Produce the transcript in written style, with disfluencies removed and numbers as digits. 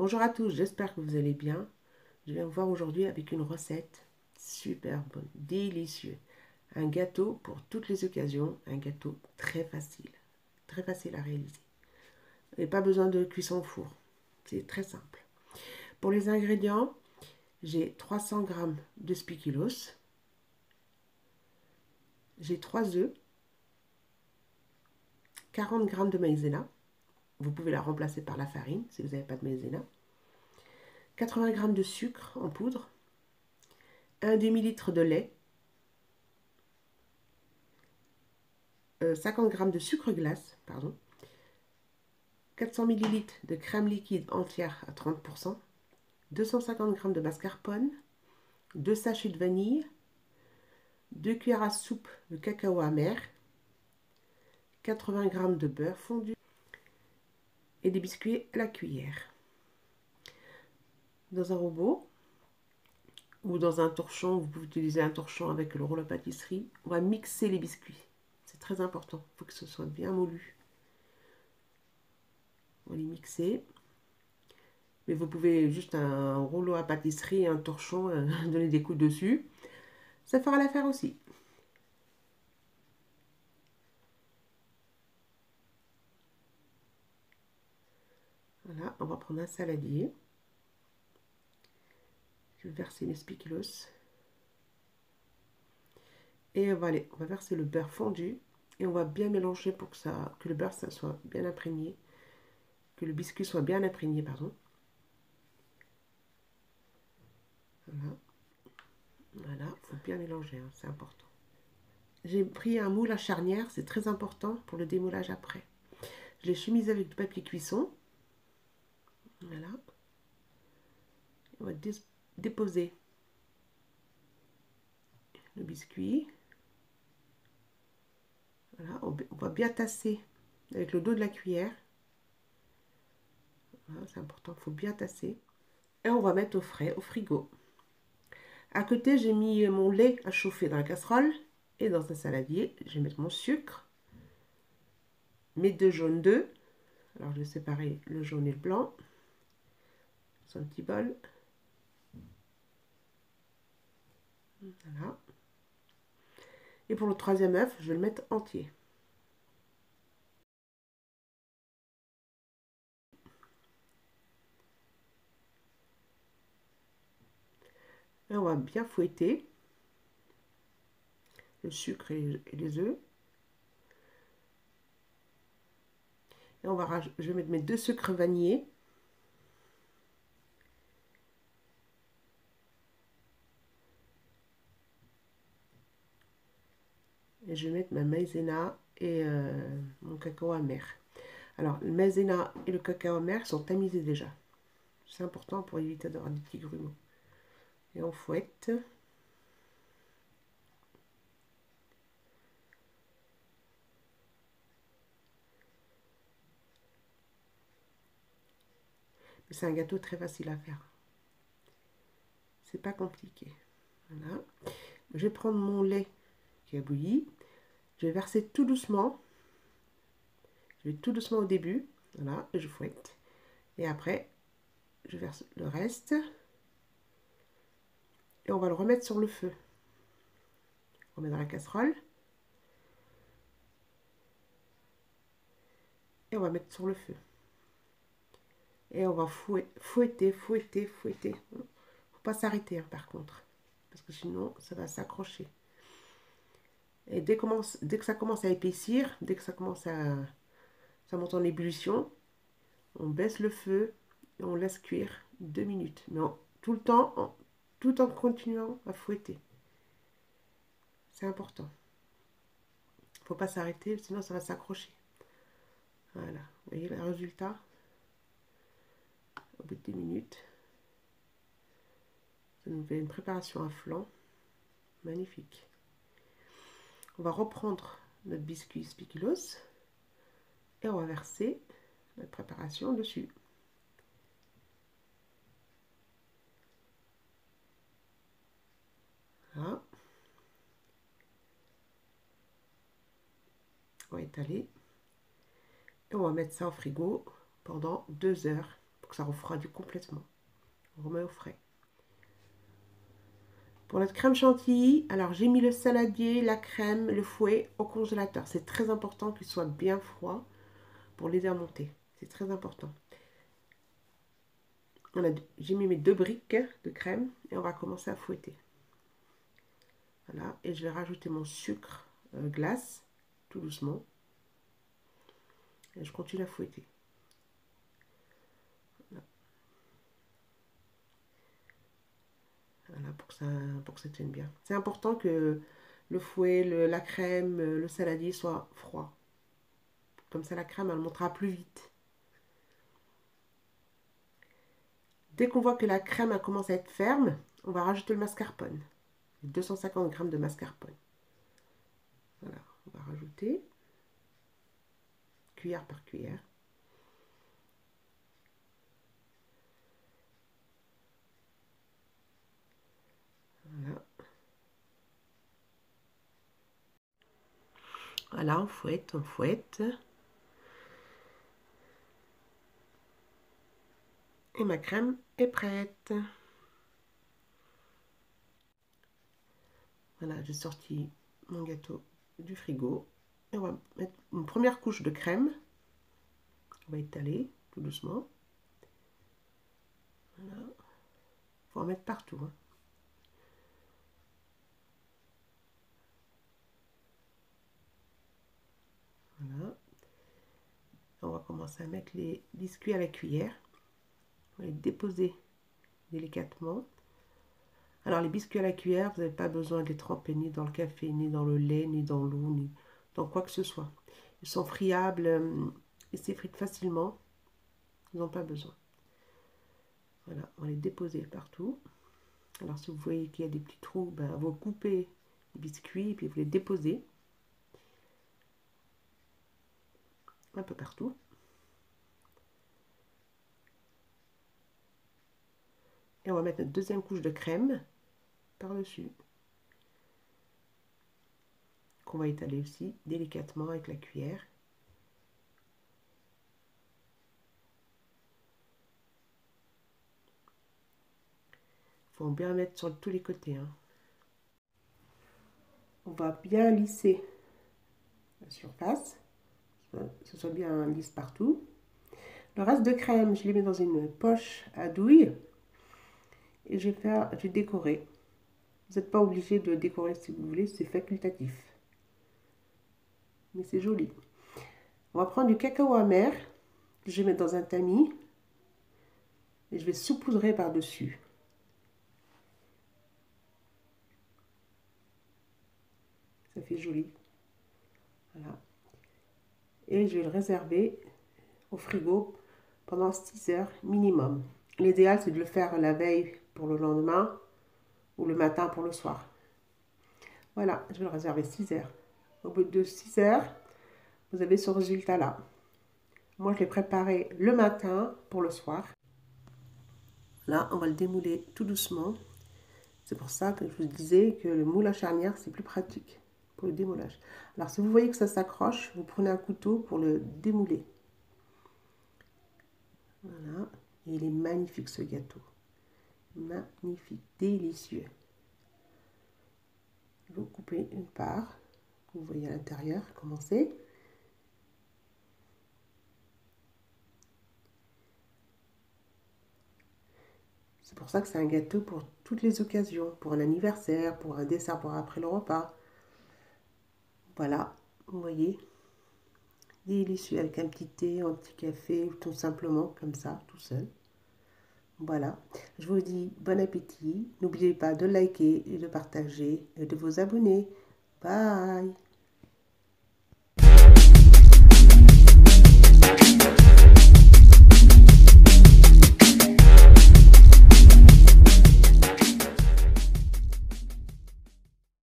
Bonjour à tous, j'espère que vous allez bien. Je viens vous voir aujourd'hui avec une recette super bonne, délicieux. Un gâteau pour toutes les occasions, un gâteau très facile à réaliser. Et pas besoin de cuisson au four, c'est très simple. Pour les ingrédients, j'ai 300 g de spéculoos, j'ai 3 œufs, 40 g de maïzena. Vous pouvez la remplacer par la farine si vous n'avez pas de maïzena. 80 g de sucre en poudre, un demi-litre de lait, 50 g de sucre glace, 400 ml de crème liquide entière à 30%, 250 g de mascarpone, 2 sachets de vanille, 2 cuillères à soupe de cacao amer, 80 g de beurre fondu et des biscuits à la cuillère. Dans un robot ou dans un torchon, vous pouvez utiliser un torchon avec le rouleau à pâtisserie, on va mixer les biscuits. C'est très important, il faut que ce soit bien moulu. On va les mixer. Mais vous pouvez juste un rouleau à pâtisserie, un torchon, donner des coups dessus. Ça fera l'affaire aussi. Voilà, on va prendre un saladier. Je vais verser mes spéculoos. Et on va verser le beurre fondu. Et on va bien mélanger pour que le beurre soit bien imprégné. Que le biscuit soit bien imprégné, pardon. Voilà. Voilà, il faut bien mélanger, hein, c'est important. J'ai pris un moule à charnière, c'est très important pour le démoulage après. Je l'ai chemisé avec du papier cuisson. Voilà. On va déposer le biscuit. Voilà, on va bien tasser avec le dos de la cuillère. Voilà, c'est important, il faut bien tasser. Et on va mettre au frais, au frigo. À côté, j'ai mis mon lait à chauffer dans la casserole. Et dans un saladier, je vais mettre mon sucre, mes 2 jaunes d'œufs. Alors, je vais séparer le jaune et le blanc dans un petit bol. Voilà. Et pour le 3e œuf, je vais le mettre entier. Et on va bien fouetter le sucre et les œufs. Et je vais mettre mes 2 sucres vanillés. Et je vais mettre ma maïzena et mon cacao amer. Alors, le maïzena et le cacao amer sont tamisés déjà. C'est important pour éviter d'avoir des petits grumeaux. Et on fouette. C'est un gâteau très facile à faire. C'est pas compliqué. Voilà. Je vais prendre mon lait qui a bouilli. Je vais verser tout doucement. Je vais tout doucement au début. Voilà, et je fouette. Et après, je verse le reste. Et on va le remettre sur le feu. On met dans la casserole. Et on va mettre sur le feu. Et on va fouetter. Faut pas s'arrêter, hein, par contre. Parce que sinon, ça va s'accrocher. Et dès que ça commence à épaissir, dès que ça commence ça monte en ébullition, on baisse le feu et on laisse cuire 2 minutes. Mais tout en continuant à fouetter. C'est important. Faut pas s'arrêter, sinon ça va s'accrocher. Voilà, vous voyez le résultat au bout de 10 minutes. Ça nous fait une préparation à flanc. Magnifique. On va reprendre notre biscuit spéculoos et on va verser notre préparation dessus. Voilà. On va étaler. Et on va mettre ça au frigo pendant 2 heures pour que ça refroidit complètement. On remet au frais. Pour notre crème chantilly, alors j'ai mis le saladier, la crème, le fouet au congélateur. C'est très important qu'il soit bien froid pour les faire monter. C'est très important. J'ai mis mes 2 briques de crème et on va commencer à fouetter. Voilà, et je vais rajouter mon sucre glace, tout doucement. Et je continue à fouetter. Voilà, voilà pour que ça tienne bien. C'est important que le fouet, la crème, le saladier soit froid. Comme ça, la crème, elle montera plus vite. Dès qu'on voit que la crème elle commence à être ferme, on va rajouter le mascarpone. 250 g de mascarpone. Voilà, on va rajouter cuillère par cuillère. Voilà. Voilà, on fouette, on fouette. Et ma crème est prête. Voilà, j'ai sorti mon gâteau du frigo. Et on va mettre une première couche de crème. On va étaler tout doucement. Voilà. Il faut en mettre partout. Hein. Voilà. On va commencer à mettre les biscuits à la cuillère. On va les déposer délicatement. Alors les biscuits à la cuillère, vous n'avez pas besoin de les tremper ni dans le café, ni dans le lait, ni dans l'eau, ni dans quoi que ce soit. Ils sont friables, ils s'effritent facilement. Ils n'ont pas besoin. Voilà, on va les déposer partout. Alors si vous voyez qu'il y a des petits trous, ben, vous coupez les biscuits et puis vous les déposez un peu partout. Et on va mettre notre deuxième couche de crème par-dessus. Qu'on va étaler aussi délicatement avec la cuillère. Il faut bien mettre sur tous les côtés. Hein. On va bien lisser la surface, que ce soit bien lisse partout. Le reste de crème, je les mets dans une poche à douille et je vais décorer. Vous n'êtes pas obligé de décorer si vous voulez, c'est facultatif. Mais c'est joli. On va prendre du cacao amer, que je vais mettre dans un tamis et je vais saupoudrer par-dessus. Ça fait joli. Voilà. Et je vais le réserver au frigo pendant 6 heures minimum. L'idéal, c'est de le faire la veille pour le lendemain ou le matin pour le soir. Voilà, je vais le réserver 6 heures. Au bout de 6 heures, vous avez ce résultat-là. Moi, je l'ai préparé le matin pour le soir. Là, on va le démouler tout doucement. C'est pour ça que je vous disais que le moule à charnière, c'est plus pratique pour le démoulage. Alors, si vous voyez que ça s'accroche, vous prenez un couteau pour le démouler. Voilà. Et il est magnifique, ce gâteau. Magnifique, délicieux. Vous coupez une part. Vous voyez à l'intérieur comment c'est. C'est pour ça que c'est un gâteau pour toutes les occasions. Pour un anniversaire, pour un dessert pour après le repas. Voilà, vous voyez. Délicieux avec un petit thé, un petit café, ou tout simplement comme ça, tout seul. Voilà, je vous dis bon appétit. N'oubliez pas de liker et de partager et de vous abonner. Bye!